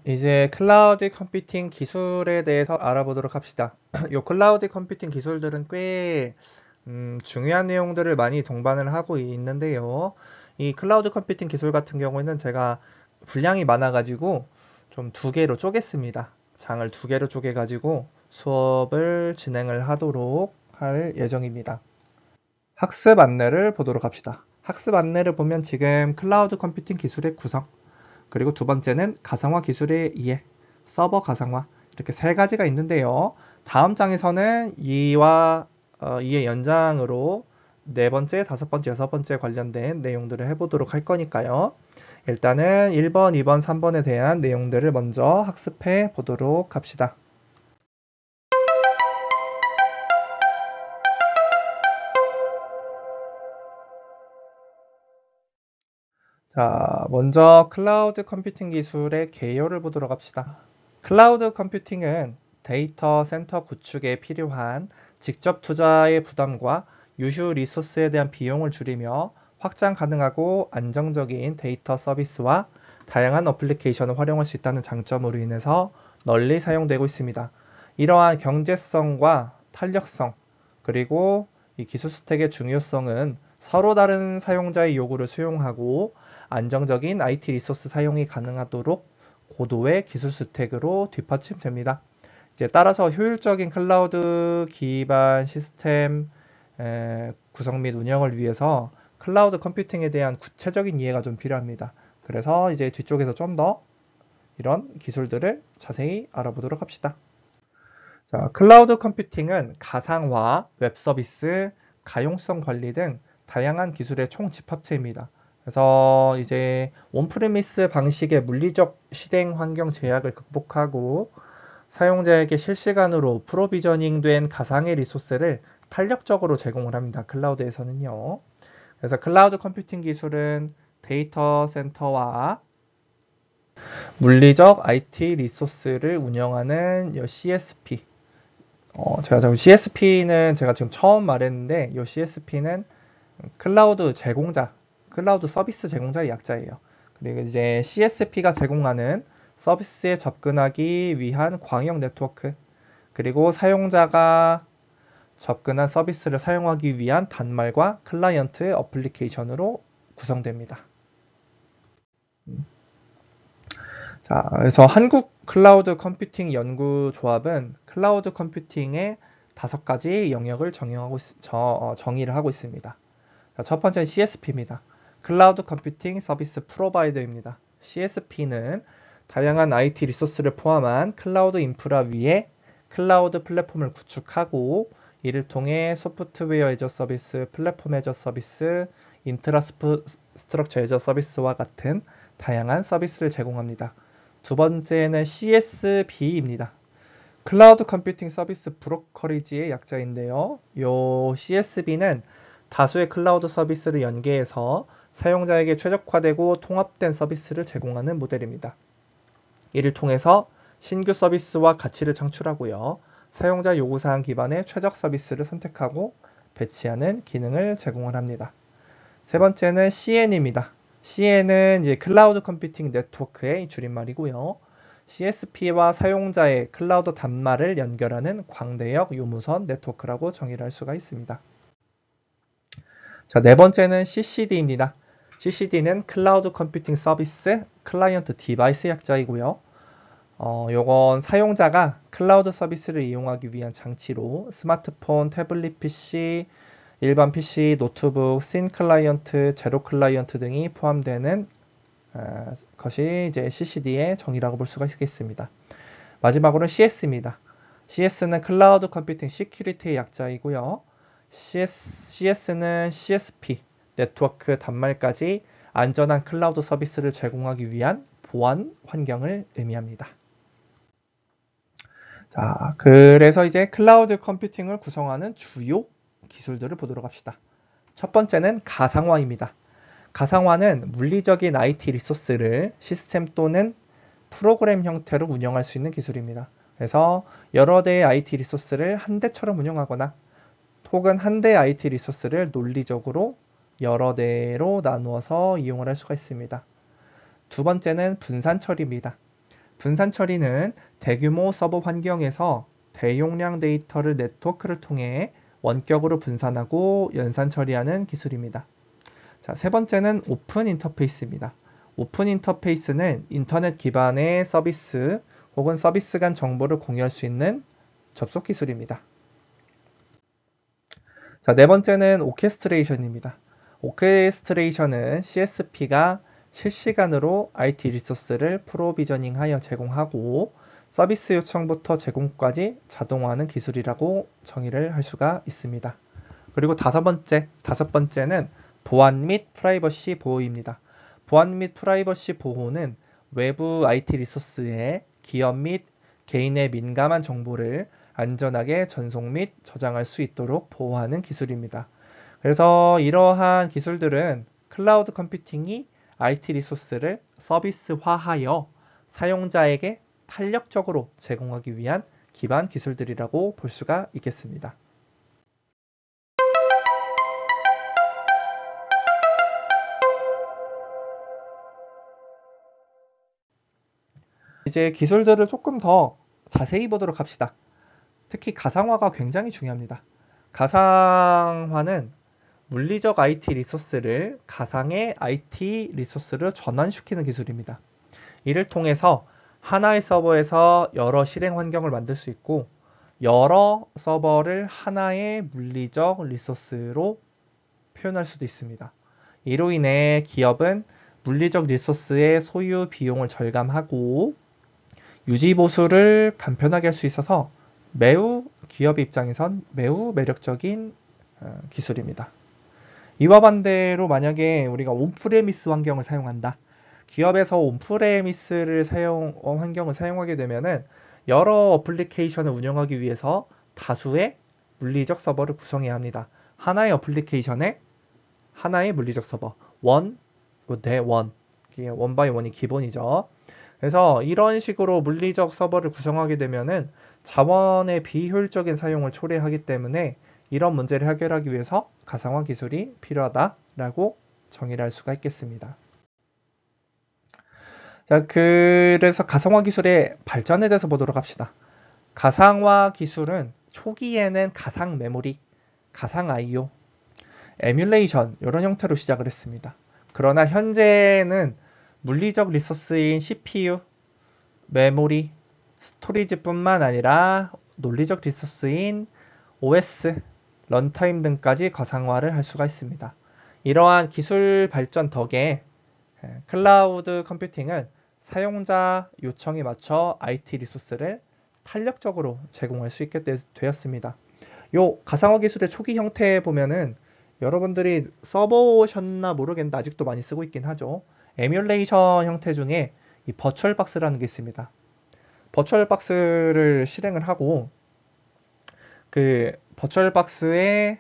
이제 클라우드 컴퓨팅 기술에 대해서 알아보도록 합시다. 이 클라우드 컴퓨팅 기술들은 꽤 중요한 내용들을 많이 동반을 하고 있는데요. 이 클라우드 컴퓨팅 기술 같은 경우에는 제가 분량이 많아가지고 좀 두 개로 쪼갰습니다. 장을 두 개로 쪼개가지고 수업을 진행을 하도록 할 예정입니다. 학습 안내를 보도록 합시다. 학습 안내를 보면 지금 클라우드 컴퓨팅 기술의 구성, 그리고 두 번째는 가상화 기술의 이해, 서버 가상화, 이렇게 세 가지가 있는데요. 다음 장에서는 이의 연장으로 네 번째, 다섯 번째, 여섯 번째 관련된 내용들을 해보도록 할 거니까요. 일단은 1번, 2번, 3번에 대한 내용들을 먼저 학습해 보도록 합시다. 자, 먼저 클라우드 컴퓨팅 기술의 개요를 보도록 합시다. 클라우드 컴퓨팅은 데이터 센터 구축에 필요한 직접 투자의 부담과 유휴 리소스에 대한 비용을 줄이며 확장 가능하고 안정적인 데이터 서비스와 다양한 어플리케이션을 활용할 수 있다는 장점으로 인해서 널리 사용되고 있습니다. 이러한 경제성과 탄력성, 그리고 이 기술 스택의 중요성은 서로 다른 사용자의 요구를 수용하고 안정적인 IT 리소스 사용이 가능하도록 고도의 기술 스택으로 뒷받침됩니다. 이제 따라서 효율적인 클라우드 기반 시스템 구성 및 운영을 위해서 클라우드 컴퓨팅에 대한 구체적인 이해가 좀 필요합니다. 그래서 이제 뒤쪽에서 좀 더 이런 기술들을 자세히 알아보도록 합시다. 자, 클라우드 컴퓨팅은 가상화, 웹 서비스, 가용성 관리 등 다양한 기술의 총집합체입니다. 그래서 이제 온프리미스 방식의 물리적 실행 환경 제약을 극복하고 사용자에게 실시간으로 프로비저닝된 가상의 리소스를 탄력적으로 제공을 합니다. 클라우드에서는요. 그래서 클라우드 컴퓨팅 기술은 데이터 센터와 물리적 IT 리소스를 운영하는 CSP. 제가 CSP는 제가 지금 처음 말했는데, 이 CSP는 클라우드 제공자, 클라우드 서비스 제공자의 약자예요. 그리고 이제 CSP가 제공하는 서비스에 접근하기 위한 광역 네트워크, 그리고 사용자가 접근한 서비스를 사용하기 위한 단말과 클라이언트 어플리케이션으로 구성됩니다. 자, 그래서 한국 클라우드 컴퓨팅 연구조합은 클라우드 컴퓨팅의 5가지 영역을 정의를 하고 있습니다. 자, 첫 번째는 CSP입니다. 클라우드 컴퓨팅 서비스 프로바이더입니다. CSP는 다양한 IT 리소스를 포함한 클라우드 인프라 위에 클라우드 플랫폼을 구축하고 이를 통해 소프트웨어 애저 서비스, 플랫폼 애저 서비스, 인프라스트럭처 애저 서비스와 같은 다양한 서비스를 제공합니다. 두 번째는 CSB입니다. 클라우드 컴퓨팅 서비스 브로커리지의 약자인데요. 이 CSB는 다수의 클라우드 서비스를 연계해서 사용자에게 최적화되고 통합된 서비스를 제공하는 모델입니다. 이를 통해서 신규 서비스와 가치를 창출하고요. 사용자 요구사항 기반의 최적 서비스를 선택하고 배치하는 기능을 제공을 합니다. 세 번째는 CN입니다. CN은 이제 클라우드 컴퓨팅 네트워크의 줄임말이고요. CSP와 사용자의 클라우드 단말을 연결하는 광대역 유무선 네트워크라고 정의를 할 수가 있습니다. 자, 네 번째는 CCD입니다. CCD는 클라우드 컴퓨팅 서비스 클라이언트 디바이스 약자이고요. 요건 사용자가 클라우드 서비스를 이용하기 위한 장치로 스마트폰, 태블릿 PC, 일반 PC, 노트북, 씬 클라이언트, 제로 클라이언트 등이 포함되는 것이 이제 CCD의 정의라고 볼 수가 있겠습니다. 마지막으로는 CS입니다. CS는 클라우드 컴퓨팅 시큐리티의 약자이고요. CS는 CSP, 네트워크 단말까지 안전한 클라우드 서비스를 제공하기 위한 보안 환경을 의미합니다. 자, 그래서 이제 클라우드 컴퓨팅을 구성하는 주요 기술들을 보도록 합시다. 첫 번째는 가상화입니다. 가상화는 물리적인 IT 리소스를 시스템 또는 프로그램 형태로 운영할 수 있는 기술입니다. 그래서 여러 대의 IT 리소스를 한 대처럼 운영하거나 혹은 한 대의 IT 리소스를 논리적으로 여러 대로 나누어서 이용을 할 수가 있습니다. 두 번째는 분산 처리입니다. 분산 처리는 대규모 서버 환경에서 대용량 데이터를 네트워크를 통해 원격으로 분산하고 연산 처리하는 기술입니다. 자, 세 번째는 오픈 인터페이스입니다. 오픈 인터페이스는 인터넷 기반의 서비스 혹은 서비스 간 정보를 공유할 수 있는 접속 기술입니다. 자, 네 번째는 오케스트레이션입니다. 오케스트레이션은 CSP가 실시간으로 IT 리소스를 프로비저닝하여 제공하고 서비스 요청부터 제공까지 자동화하는 기술이라고 정의를 할 수가 있습니다. 그리고 다섯 번째는 보안 및 프라이버시 보호입니다. 보안 및 프라이버시 보호는 외부 IT 리소스에 기업 및 개인의 민감한 정보를 안전하게 전송 및 저장할 수 있도록 보호하는 기술입니다. 그래서 이러한 기술들은 클라우드 컴퓨팅이 IT 리소스를 서비스화하여 사용자에게 탄력적으로 제공하기 위한 기반 기술들이라고 볼 수가 있겠습니다. 이제 기술들을 조금 더 자세히 보도록 합시다. 특히 가상화가 굉장히 중요합니다. 가상화는 물리적 IT 리소스를 가상의 IT 리소스로 전환시키는 기술입니다. 이를 통해서 하나의 서버에서 여러 실행 환경을 만들 수 있고 여러 서버를 하나의 물리적 리소스로 표현할 수도 있습니다. 이로 인해 기업은 물리적 리소스의 소유 비용을 절감하고 유지 보수를 간편하게 할 수 있어서 매우 기업 입장에선 매우 매력적인 기술입니다. 이와 반대로 만약에 우리가 온프레미스 환경을 사용한다. 기업에서 온프레미스를 환경을 사용하게 되면은 여러 어플리케이션을 운영하기 위해서 다수의 물리적 서버를 구성해야 합니다. 하나의 어플리케이션에 하나의 물리적 서버, 원 바이 원이 기본이죠. 그래서 이런 식으로 물리적 서버를 구성하게 되면은 자원의 비효율적인 사용을 초래하기 때문에 이런 문제를 해결하기 위해서 가상화 기술이 필요하다라고 정의를 할 수가 있겠습니다. 자, 그래서 가상화 기술의 발전에 대해서 보도록 합시다. 가상화 기술은 초기에는 가상 메모리, 가상 IO, 에뮬레이션 이런 형태로 시작을 했습니다. 그러나 현재는 물리적 리소스인 CPU, 메모리, 스토리지뿐만 아니라 논리적 리소스인 OS, 런타임 등까지 가상화를 할 수가 있습니다. 이러한 기술 발전 덕에 클라우드 컴퓨팅은 사용자 요청에 맞춰 IT 리소스를 탄력적으로 제공할 수 있게 되었습니다. 요 가상화 기술의 초기 형태에 보면은 여러분들이 써보셨나 모르겠는데 아직도 많이 쓰고 있긴 하죠. 에뮬레이션 형태 중에 이 버추얼박스라는 게 있습니다. 버추얼박스를 실행을 하고 그 버추얼박스에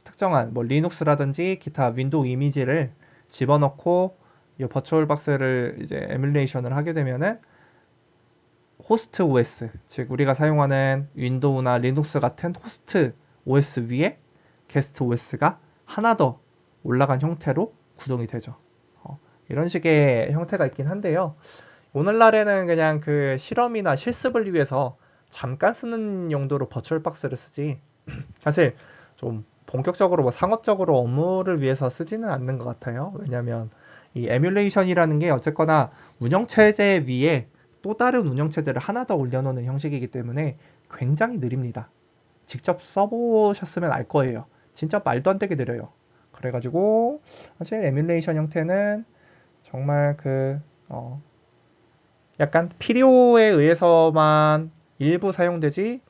특정한 뭐 리눅스라든지 기타 윈도우 이미지를 집어넣고 이 버추얼박스를 이제 에뮬레이션을 하게 되면은 호스트 OS, 즉 우리가 사용하는 윈도우나 리눅스 같은 호스트 OS 위에 게스트 OS가 하나 더 올라간 형태로 구동이 되죠. 이런 식의 형태가 있긴 한데요. 오늘날에는 그냥 그 실험이나 실습을 위해서 잠깐 쓰는 용도로 버추얼박스를 쓰지 사실 좀 본격적으로 뭐 상업적으로 업무를 위해서 쓰지는 않는 것 같아요. 왜냐하면 이 에뮬레이션이라는 게 어쨌거나 운영체제 위에 또 다른 운영체제를 하나 더 올려놓는 형식이기 때문에 굉장히 느립니다. 직접 써보셨으면 알 거예요. 진짜 말도 안 되게 느려요. 그래가지고 사실 에뮬레이션 형태는 정말 약간 필요에 의해서만 일부 사용되지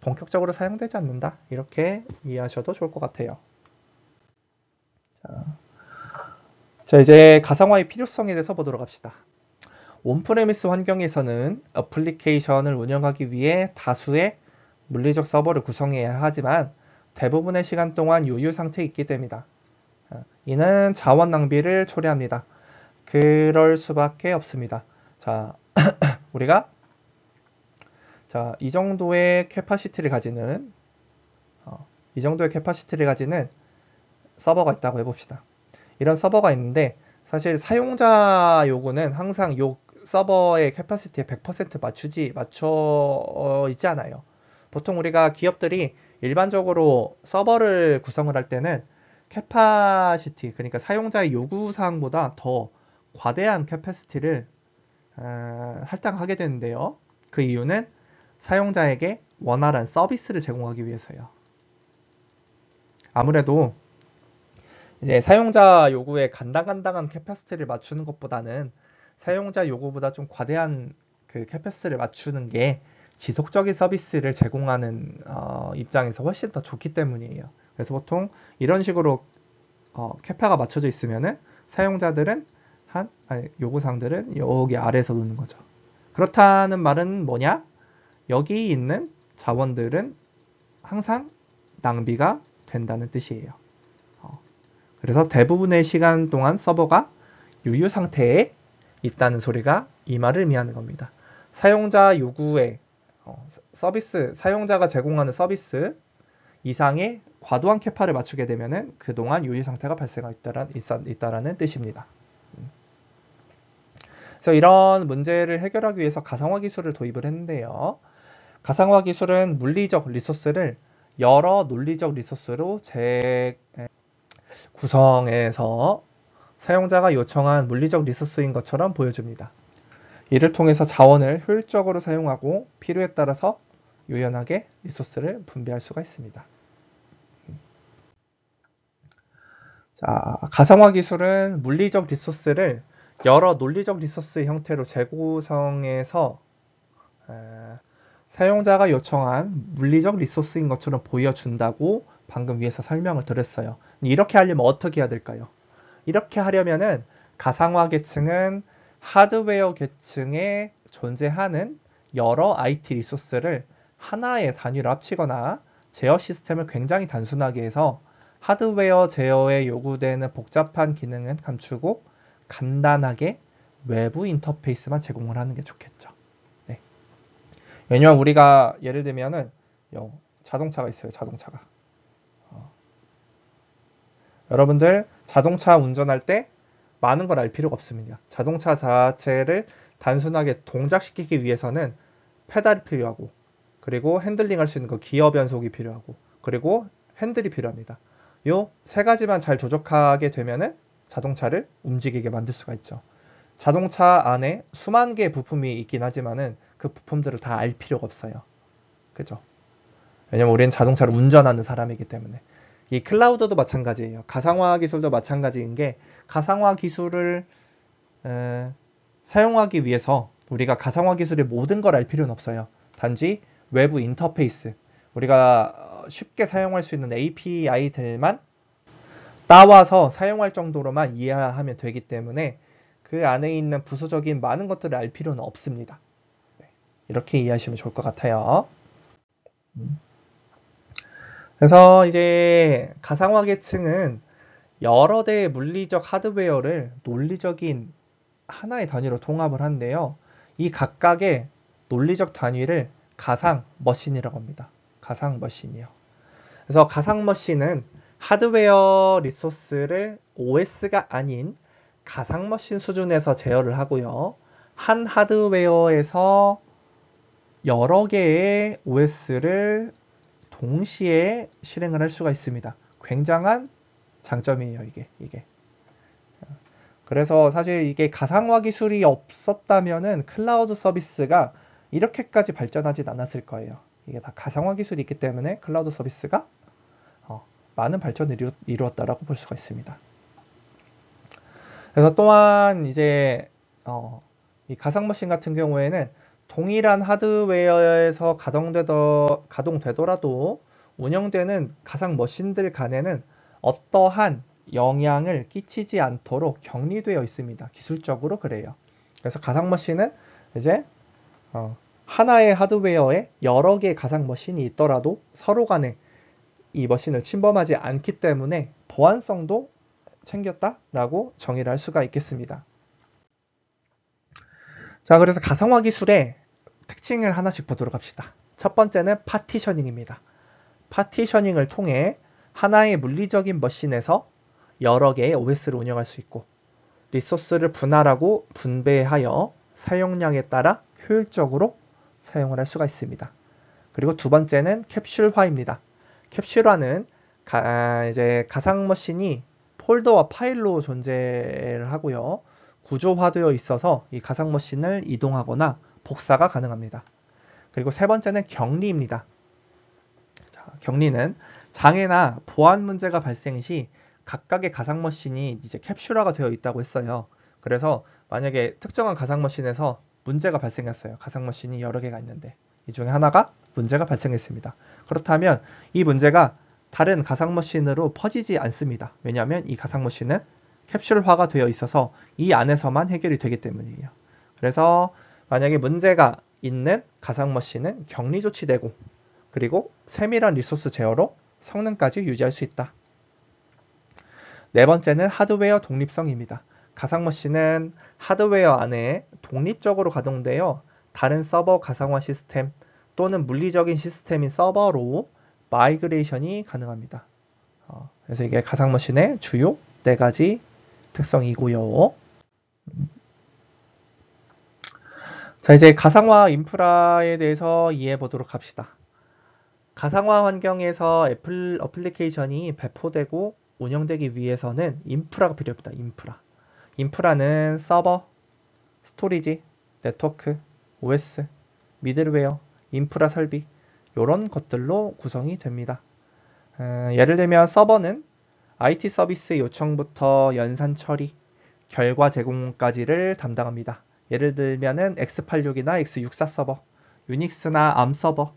본격적으로 사용되지 않는다. 이렇게 이해하셔도 좋을 것 같아요. 자, 이제 가상화의 필요성에 대해서 보도록 합시다. 온프레미스 환경에서는 애플리케이션을 운영하기 위해 다수의 물리적 서버를 구성해야 하지만 대부분의 시간 동안 유유 상태에 있게 됩니다. 이는 자원 낭비를 초래합니다. 그럴 수밖에 없습니다. 자, 우리가 자, 이 정도의 캐파시티를 가지는 서버가 있다고 해봅시다. 이런 서버가 있는데 사실 사용자 요구는 항상 요 서버의 캐파시티에 100% 맞춰 있지 않아요. 보통 우리가 기업들이 일반적으로 서버를 구성을 할 때는 캐파시티, 그러니까 사용자의 요구사항보다 더 과대한 캐파시티를 할당하게 되는데요. 그 이유는 사용자에게 원활한 서비스를 제공하기 위해서요. 아무래도 이제 사용자 요구에 간당간당한 캐파시티를 맞추는 것보다는 사용자 요구보다 좀 과대한 그 캐파시티를 맞추는 게 지속적인 서비스를 제공하는 입장에서 훨씬 더 좋기 때문이에요. 그래서 보통 이런 식으로 캐파가 맞춰져 있으면은 사용자들은 요구사항들은 여기 아래에서 놓는 거죠. 그렇다는 말은 뭐냐? 여기 있는 자원들은 항상 낭비가 된다는 뜻이에요. 그래서 대부분의 시간 동안 서버가 유유 상태에 있다는 소리가 이 말을 의미하는 겁니다. 사용자 요구에 사용자가 제공하는 서비스 이상의 과도한 캐파를 맞추게 되면은 그동안 유유 상태가 발생하고 있다라는 뜻입니다. 그래서 이런 문제를 해결하기 위해서 가상화 기술을 도입을 했는데요. 가상화 기술은 물리적 리소스를 여러 논리적 리소스로 구성해서 사용자가 요청한 물리적 리소스인 것처럼 보여줍니다. 이를 통해서 자원을 효율적으로 사용하고 필요에 따라서 유연하게 리소스를 분배할 수가 있습니다. 자, 가상화 기술은 물리적 리소스를 여러 논리적 리소스의 형태로 재구성해서 사용자가 요청한 물리적 리소스인 것처럼 보여준다고 방금 위에서 설명을 드렸어요. 이렇게 하려면 어떻게 해야 될까요? 이렇게 하려면은 가상화 계층은 하드웨어 계층에 존재하는 여러 IT 리소스를 하나의 단위로 합치거나 제어 시스템을 굉장히 단순하게 해서 하드웨어 제어에 요구되는 복잡한 기능은 감추고 간단하게 외부 인터페이스만 제공을 하는 게 좋겠죠. 네. 왜냐면 우리가 예를 들면은 자동차가 있어요. 자동차가. 여러분들 자동차 운전할 때 많은 걸 알 필요가 없습니다. 자동차 자체를 단순하게 동작시키기 위해서는 페달이 필요하고, 그리고 핸들링 할 수 있는 거 기어 변속이 필요하고, 그리고 핸들이 필요합니다. 요 세 가지만 잘 조작하게 되면은 자동차를 움직이게 만들 수가 있죠. 자동차 안에 수만 개의 부품이 있긴 하지만은 그 부품들을 다 알 필요가 없어요. 그죠? 왜냐면 우리는 자동차를 운전하는 사람이기 때문에. 이 클라우드도 마찬가지예요. 가상화 기술도 마찬가지인 게 가상화 기술을 사용하기 위해서 우리가 가상화 기술의 모든 걸 알 필요는 없어요. 단지 외부 인터페이스, 우리가 쉽게 사용할 수 있는 API들만 따와서 사용할 정도로만 이해하면 되기 때문에 그 안에 있는 부수적인 많은 것들을 알 필요는 없습니다. 이렇게 이해하시면 좋을 것 같아요. 그래서 이제 가상화 계층은 여러 대의 물리적 하드웨어를 논리적인 하나의 단위로 통합을 한데요. 이 각각의 논리적 단위를 가상 머신이라고 합니다. 가상 머신이요. 그래서 가상 머신은 하드웨어 리소스를 OS가 아닌 가상 머신 수준에서 제어를 하고요. 한 하드웨어에서 여러 개의 OS를 동시에 실행을 할 수가 있습니다. 굉장한 장점이에요, 이게. 그래서 사실 이게 가상화 기술이 없었다면은 클라우드 서비스가 이렇게까지 발전하진 않았을 거예요. 이게 다 가상화 기술이 있기 때문에 클라우드 서비스가 많은 발전을 이루었다라고 볼 수가 있습니다. 그래서 또한 이제 이 가상머신 같은 경우에는 동일한 하드웨어에서 가동되더라도 운영되는 가상 머신들 간에는 어떠한 영향을 끼치지 않도록 격리되어 있습니다. 기술적으로 그래요. 그래서 가상 머신은 이제 하나의 하드웨어에 여러 개의 가상 머신이 있더라도 서로 간에 이 머신을 침범하지 않기 때문에 보안성도 챙겼다라고 정의를 할 수가 있겠습니다. 자, 그래서 가상화 기술의 특징을 하나씩 보도록 합시다. 첫 번째는 파티셔닝입니다. 파티셔닝을 통해 하나의 물리적인 머신에서 여러 개의 OS를 운영할 수 있고 리소스를 분할하고 분배하여 사용량에 따라 효율적으로 사용을 할 수가 있습니다. 그리고 두 번째는 캡슐화입니다. 캡슐화는 이제 가상 머신이 폴더와 파일로 존재를 하고요. 구조화되어 있어서 이 가상 머신을 이동하거나 복사가 가능합니다. 그리고 세 번째는 격리입니다. 자, 격리는 장애나 보안 문제가 발생 시 각각의 가상 머신이 이제 캡슐화가 되어 있다고 했어요. 그래서 만약에 특정한 가상 머신에서 문제가 발생했어요. 가상 머신이 여러 개가 있는데 이 중에 하나가 문제가 발생했습니다. 그렇다면 이 문제가 다른 가상 머신으로 퍼지지 않습니다. 왜냐하면 이 가상 머신은 캡슐화가 되어 있어서 이 안에서만 해결이 되기 때문이에요. 그래서 만약에 문제가 있는 가상 머신은 격리 조치되고 그리고 세밀한 리소스 제어로 성능까지 유지할 수 있다. 네 번째는 하드웨어 독립성입니다. 가상 머신은 하드웨어 안에 독립적으로 가동되어 다른 서버 가상화 시스템 또는 물리적인 시스템인 서버로 마이그레이션이 가능합니다. 그래서 이게 가상 머신의 주요 네 가지 특성이고요. 자, 이제 가상화 인프라에 대해서 이해해 보도록 합시다. 가상화 환경에서 어플리케이션이 배포되고 운영되기 위해서는 인프라가 필요합니다. 인프라는 서버, 스토리지, 네트워크, OS, 미들웨어, 인프라 설비 이런 것들로 구성이 됩니다. 예를 들면 서버는 IT 서비스 요청부터 연산 처리, 결과 제공까지를 담당합니다. 예를 들면은 x86이나 x64 서버, 유닉스나 암 서버,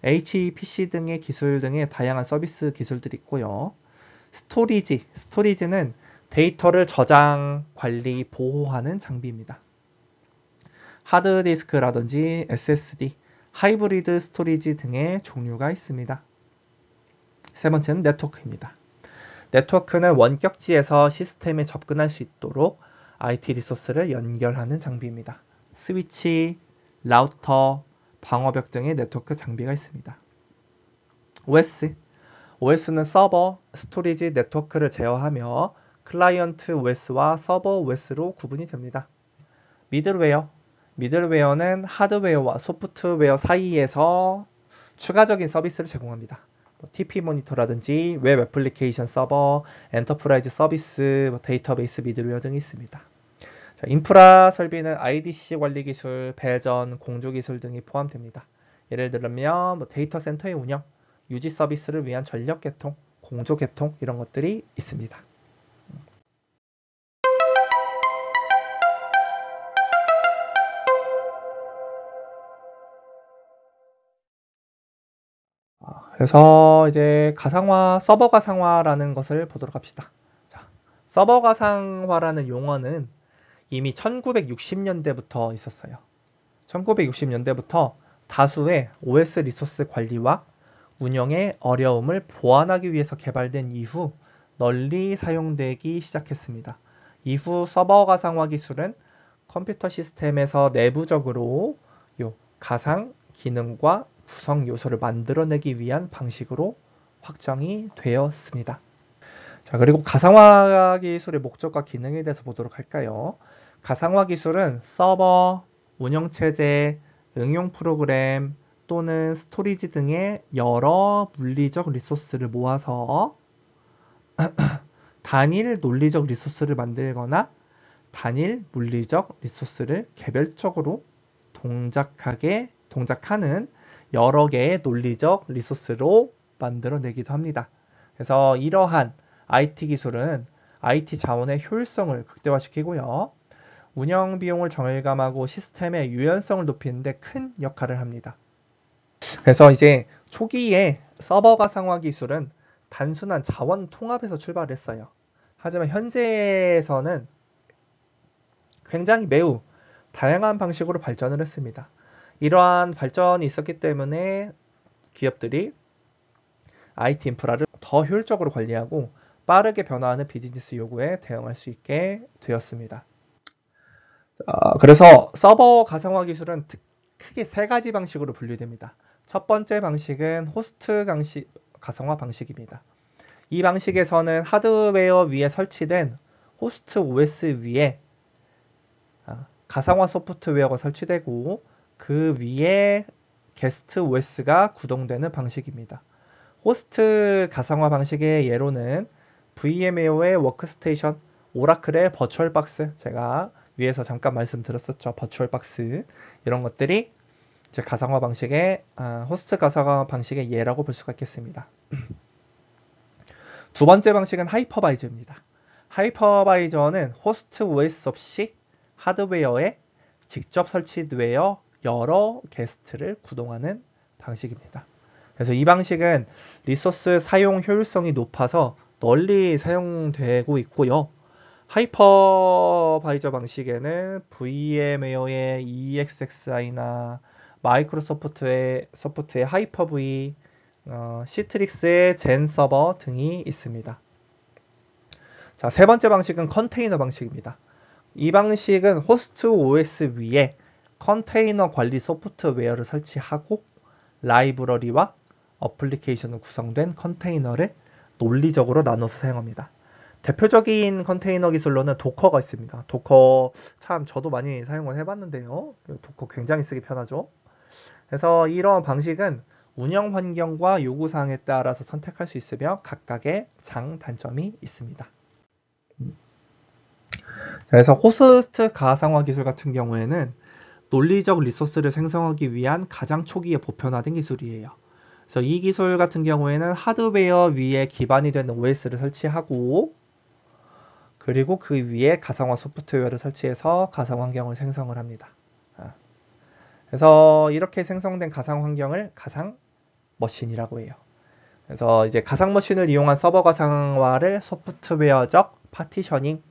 HPC 등의 기술 등의 다양한 서비스 기술들이 있고요. 스토리지는 데이터를 저장, 관리, 보호하는 장비입니다. 하드디스크라든지 SSD, 하이브리드 스토리지 등의 종류가 있습니다. 세 번째는 네트워크입니다. 네트워크는 원격지에서 시스템에 접근할 수 있도록 IT 리소스를 연결하는 장비입니다. 스위치, 라우터, 방어벽 등의 네트워크 장비가 있습니다. OS는 서버, 스토리지, 네트워크를 제어하며 클라이언트 OS와 서버 OS로 구분이 됩니다. 미들웨어는 하드웨어와 소프트웨어 사이에서 추가적인 서비스를 제공합니다. TP 모니터라든지 웹 애플리케이션 서버, 엔터프라이즈 서비스, 데이터베이스 미들웨어 등이 있습니다. 자, 인프라 설비는 IDC 관리 기술, 배전, 공조 기술 등이 포함됩니다. 예를 들면 데이터 센터의 운영, 유지 서비스를 위한 전력 개통, 공조 개통 이런 것들이 있습니다. 그래서 이제 서버 가상화라는 것을 보도록 합시다. 자, 서버 가상화라는 용어는 이미 1960년대부터 있었어요. 1960년대부터 다수의 OS 리소스 관리와 운영의 어려움을 보완하기 위해서 개발된 이후 널리 사용되기 시작했습니다. 이후 서버 가상화 기술은 컴퓨터 시스템에서 내부적으로 가상 기능과 구성 요소를 만들어내기 위한 방식으로 확정이 되었습니다. 자, 그리고 가상화 기술의 목적과 기능에 대해서 보도록 할까요? 가상화 기술은 서버, 운영체제, 응용 프로그램 또는 스토리지 등의 여러 물리적 리소스를 모아서 단일 논리적 리소스를 만들거나 단일 물리적 리소스를 개별적으로 동작하는 여러 개의 논리적 리소스로 만들어내기도 합니다. 그래서 이러한 IT 기술은 IT 자원의 효율성을 극대화시키고요. 운영 비용을 절감하고 시스템의 유연성을 높이는 데 큰 역할을 합니다. 그래서 이제 초기에 서버 가상화 기술은 단순한 자원 통합에서 출발했어요. 하지만 현재에서는 굉장히 매우 다양한 방식으로 발전을 했습니다. 이러한 발전이 있었기 때문에 기업들이 IT 인프라를 더 효율적으로 관리하고 빠르게 변화하는 비즈니스 요구에 대응할 수 있게 되었습니다. 그래서 서버 가상화 기술은 크게 세 가지 방식으로 분류됩니다. 첫 번째 방식은 호스트 가상화 방식입니다. 이 방식에서는 하드웨어 위에 설치된 호스트 OS 위에 가상화 소프트웨어가 설치되고 그 위에 게스트 OS가 구동되는 방식입니다. 호스트 가상화 방식의 예로는 VM웨어의 워크스테이션, 오라클의 버추얼박스, 제가 위에서 잠깐 말씀드렸었죠. 버추얼박스 이런 것들이 이제 가상화 방식의 호스트 가상화 방식의 예라고 볼 수가 있겠습니다. 두 번째 방식은 하이퍼바이저입니다. 하이퍼바이저는 호스트 OS 없이 하드웨어에 직접 설치되어 여러 게스트를 구동하는 방식입니다. 그래서 이 방식은 리소스 사용 효율성이 높아서 널리 사용되고 있고요. 하이퍼바이저 방식에는 VM웨어의 EXXI나 마이크로소프트의 하이퍼V, 시트릭스의 젠 서버 등이 있습니다. 자, 세 번째 방식은 컨테이너 방식입니다. 이 방식은 호스트 OS 위에 컨테이너 관리 소프트웨어를 설치하고 라이브러리와 어플리케이션으로 구성된 컨테이너를 논리적으로 나눠서 사용합니다. 대표적인 컨테이너 기술로는 도커가 있습니다. 도커 참 저도 많이 사용을 해봤는데요. 도커 굉장히 쓰기 편하죠. 그래서 이런 방식은 운영 환경과 요구사항에 따라서 선택할 수 있으며 각각의 장단점이 있습니다. 그래서 호스트 가상화 기술 같은 경우에는 논리적 리소스를 생성하기 위한 가장 초기에 보편화된 기술이에요. 그래서 이 기술 같은 경우에는 하드웨어 위에 기반이 되는 OS를 설치하고 그리고 그 위에 가상화 소프트웨어를 설치해서 가상 환경을 생성을 합니다. 그래서 이렇게 생성된 가상 환경을 가상 머신이라고 해요. 그래서 이제 가상 머신을 이용한 서버 가상화를 소프트웨어적 파티셔닝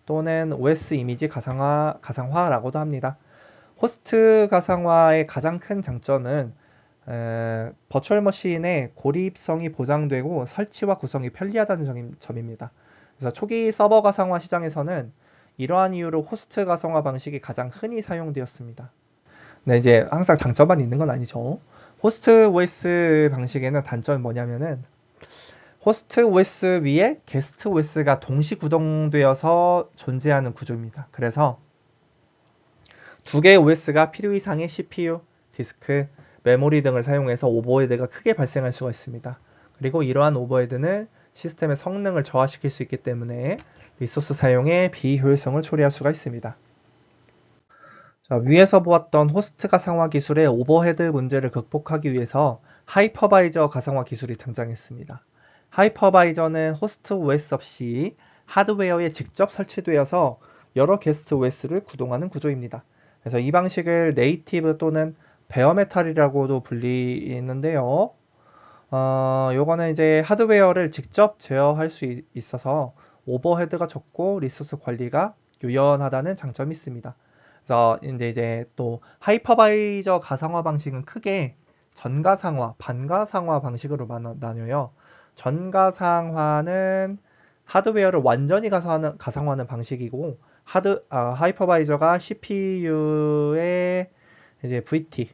또는 OS 이미지 가상화라고도 합니다. 호스트 가상화의 가장 큰 장점은 버추얼 머신의 고립성이 보장되고 설치와 구성이 편리하다는 점입니다. 그래서 초기 서버 가상화 시장에서는 이러한 이유로 호스트 가상화 방식이 가장 흔히 사용되었습니다. 네, 이제 항상 장점만 있는 건 아니죠. 호스트 OS 방식에는 단점이 뭐냐면은 호스트 OS 위에 게스트 OS가 동시 구동되어서 존재하는 구조입니다. 그래서 두 개의 OS가 필요 이상의 CPU, 디스크, 메모리 등을 사용해서 오버헤드가 크게 발생할 수가 있습니다. 그리고 이러한 오버헤드는 시스템의 성능을 저하시킬 수 있기 때문에 리소스 사용의 비효율성을 초래할 수가 있습니다. 자, 위에서 보았던 호스트 가상화 기술의 오버헤드 문제를 극복하기 위해서 하이퍼바이저 가상화 기술이 등장했습니다. 하이퍼바이저는 호스트 OS 없이 하드웨어에 직접 설치되어서 여러 게스트 OS를 구동하는 구조입니다. 그래서 이 방식을 네이티브 또는 베어메탈이라고도 불리는데요. 요거는 이제 하드웨어를 직접 제어할 수 있어서 오버헤드가 적고 리소스 관리가 유연하다는 장점이 있습니다. 그래서 이제 또 하이퍼바이저 가상화 방식은 크게 전가상화, 반가상화 방식으로 나뉘어요. 전가상화는 하드웨어를 완전히 가상화하는 방식이고 하이퍼바이저가 CPU의 이제 VT,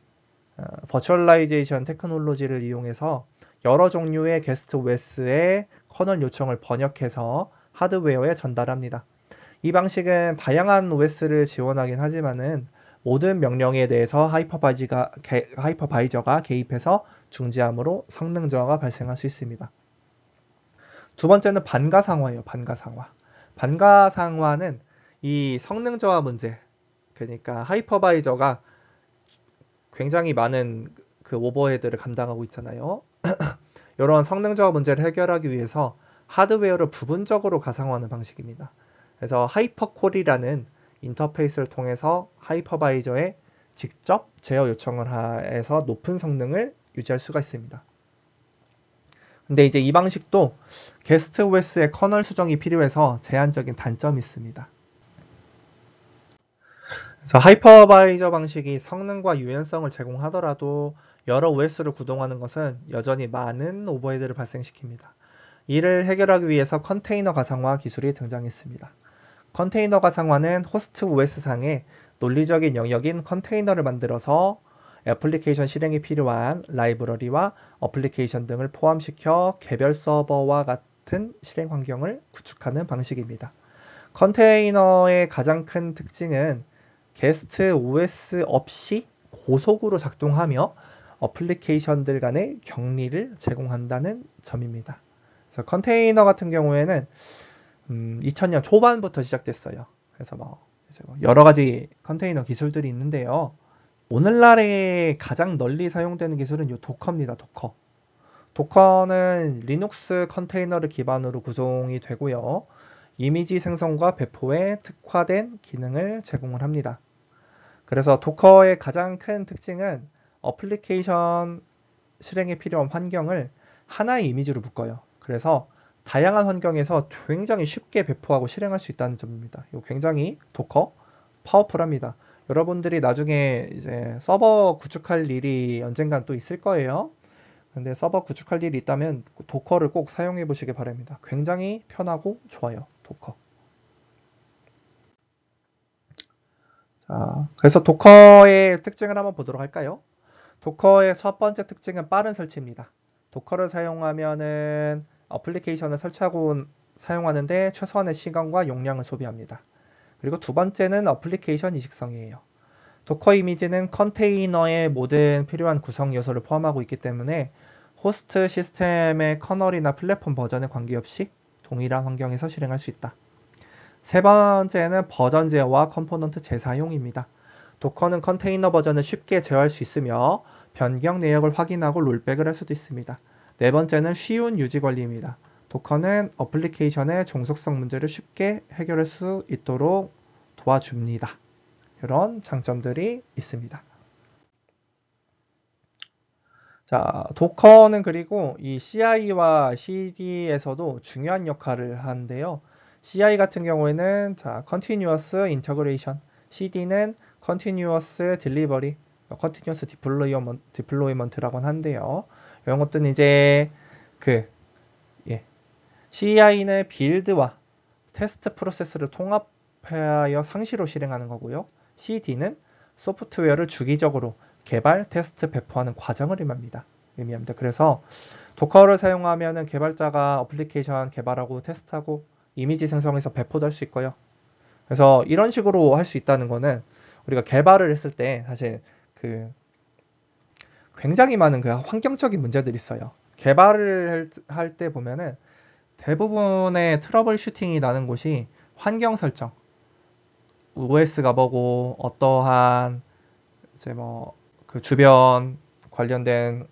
버추얼라이제이션 테크놀로지를 이용해서 여러 종류의 게스트 OS의 커널 요청을 번역해서 하드웨어에 전달합니다. 이 방식은 다양한 OS를 지원하긴 하지만은 모든 명령에 대해서 하이퍼바이저가 개입해서 중지함으로 성능 저하가 발생할 수 있습니다. 두 번째는 반가상화예요. 반가상화는 이 성능 저하 문제, 그러니까 하이퍼바이저가 굉장히 많은 그 오버헤드를 감당하고 있잖아요. 이런 성능 저하 문제를 해결하기 위해서 하드웨어를 부분적으로 가상화하는 방식입니다. 그래서 하이퍼콜이라는 인터페이스를 통해서 하이퍼바이저에 직접 제어 요청을 해서 높은 성능을 유지할 수가 있습니다. 근데 이제 이 방식도 게스트 OS의 커널 수정이 필요해서 제한적인 단점이 있습니다. 그래서 하이퍼바이저 방식이 성능과 유연성을 제공하더라도 여러 OS를 구동하는 것은 여전히 많은 오버헤드를 발생시킵니다. 이를 해결하기 위해서 컨테이너 가상화 기술이 등장했습니다. 컨테이너 가상화는 호스트 OS 상에 논리적인 영역인 컨테이너를 만들어서 애플리케이션 실행이 필요한 라이브러리와 어플리케이션 등을 포함시켜 개별 서버와 같은 실행 환경을 구축하는 방식입니다. 컨테이너의 가장 큰 특징은 게스트 OS 없이 고속으로 작동하며 어플리케이션들 간의 격리를 제공한다는 점입니다. 그래서 컨테이너 같은 경우에는 2000년 초반부터 시작됐어요. 그래서 여러 가지 컨테이너 기술들이 있는데요. 오늘날에 가장 널리 사용되는 기술은 이 도커입니다. 도커. 도커는 리눅스 컨테이너를 기반으로 구성이 되고요. 이미지 생성과 배포에 특화된 기능을 제공을 합니다. 그래서 도커의 가장 큰 특징은 어플리케이션 실행에 필요한 환경을 하나의 이미지로 묶어요. 그래서 다양한 환경에서 굉장히 쉽게 배포하고 실행할 수 있다는 점입니다. 이거 굉장히 도커 파워풀합니다. 여러분들이 나중에 이제 서버 구축할 일이 언젠간 또 있을 거예요. 근데 서버 구축할 일이 있다면 도커를 꼭 사용해 보시기 바랍니다. 굉장히 편하고 좋아요. 도커. 자, 그래서 도커의 특징을 한번 보도록 할까요? 도커의 첫 번째 특징은 빠른 설치입니다. 도커를 사용하면은 어플리케이션을 설치하고 사용하는데 최소한의 시간과 용량을 소비합니다. 그리고 두 번째는 어플리케이션 이식성이에요. 도커 이미지는 컨테이너의 모든 필요한 구성 요소를 포함하고 있기 때문에 호스트 시스템의 커널이나 플랫폼 버전에 관계없이 동일한 환경에서 실행할 수 있다. 세 번째는 버전 제어와 컴포넌트 재사용입니다. 도커는 컨테이너 버전을 쉽게 제어할 수 있으며 변경 내역을 확인하고 롤백을 할 수도 있습니다. 네 번째는 쉬운 유지 관리입니다. 도커는 어플리케이션의 종속성 문제를 쉽게 해결할 수 있도록 도와줍니다. 이런 장점들이 있습니다. 자, 도커는 그리고 이 CI와 CD에서도 중요한 역할을 하는데요. CI 같은 경우에는 자, Continuous Integration, CD는 Continuous Delivery, Continuous Deployment라고 하는데요. 이런 것들은 이제 CI는 빌드와 테스트 프로세스를 통합하여 상시로 실행하는 거고요. CD는 소프트웨어를 주기적으로 개발, 테스트, 배포하는 과정을 의미합니다. 그래서 도커를 사용하면 개발자가 어플리케이션 개발하고 테스트하고 이미지 생성해서 배포도 할 수 있고요. 그래서 이런 식으로 할 수 있다는 거는 우리가 개발을 했을 때 사실 굉장히 많은 환경적인 문제들이 있어요. 개발을 할 때 보면은 대부분의 트러블 슈팅이 나는 곳이 환경 설정, OS가 뭐고 어떠한 이제 주변 관련된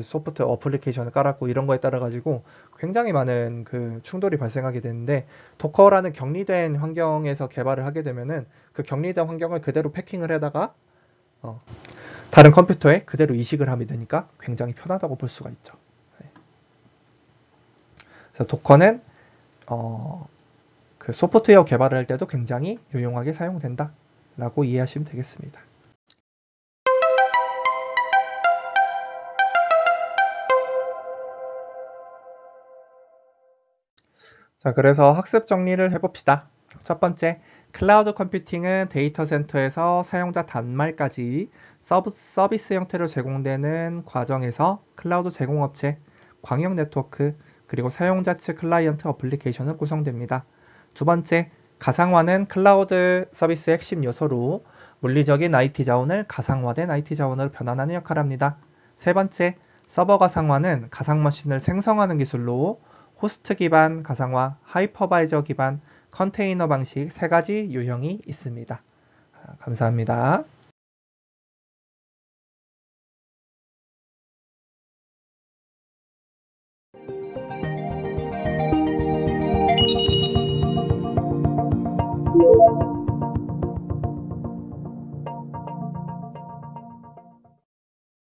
소프트웨어 어플리케이션을 깔았고 이런 거에 따라 가지고 굉장히 많은 충돌이 발생하게 되는데 도커라는 격리된 환경에서 개발을 하게 되면은 그 격리된 환경을 그대로 패킹을 해다가 다른 컴퓨터에 그대로 이식을 하면 되니까 굉장히 편하다고 볼 수가 있죠. 그래서 도커는 소프트웨어 개발을 할 때도 굉장히 유용하게 사용된다 라고 이해하시면 되겠습니다. 자, 그래서 학습 정리를 해봅시다. 첫 번째, 클라우드 컴퓨팅은 데이터 센터에서 사용자 단말까지 서비스 형태로 제공되는 과정에서 클라우드 제공업체, 광역 네트워크, 그리고 사용자 측 클라이언트 어플리케이션을 구성됩니다. 두 번째, 가상화는 클라우드 서비스의 핵심 요소로 물리적인 IT 자원을 가상화된 IT 자원으로 변환하는 역할을 합니다. 세 번째, 서버 가상화는 가상머신을 생성하는 기술로 호스트 기반 가상화, 하이퍼바이저 기반, 컨테이너 방식 세 가지 유형이 있습니다. 감사합니다.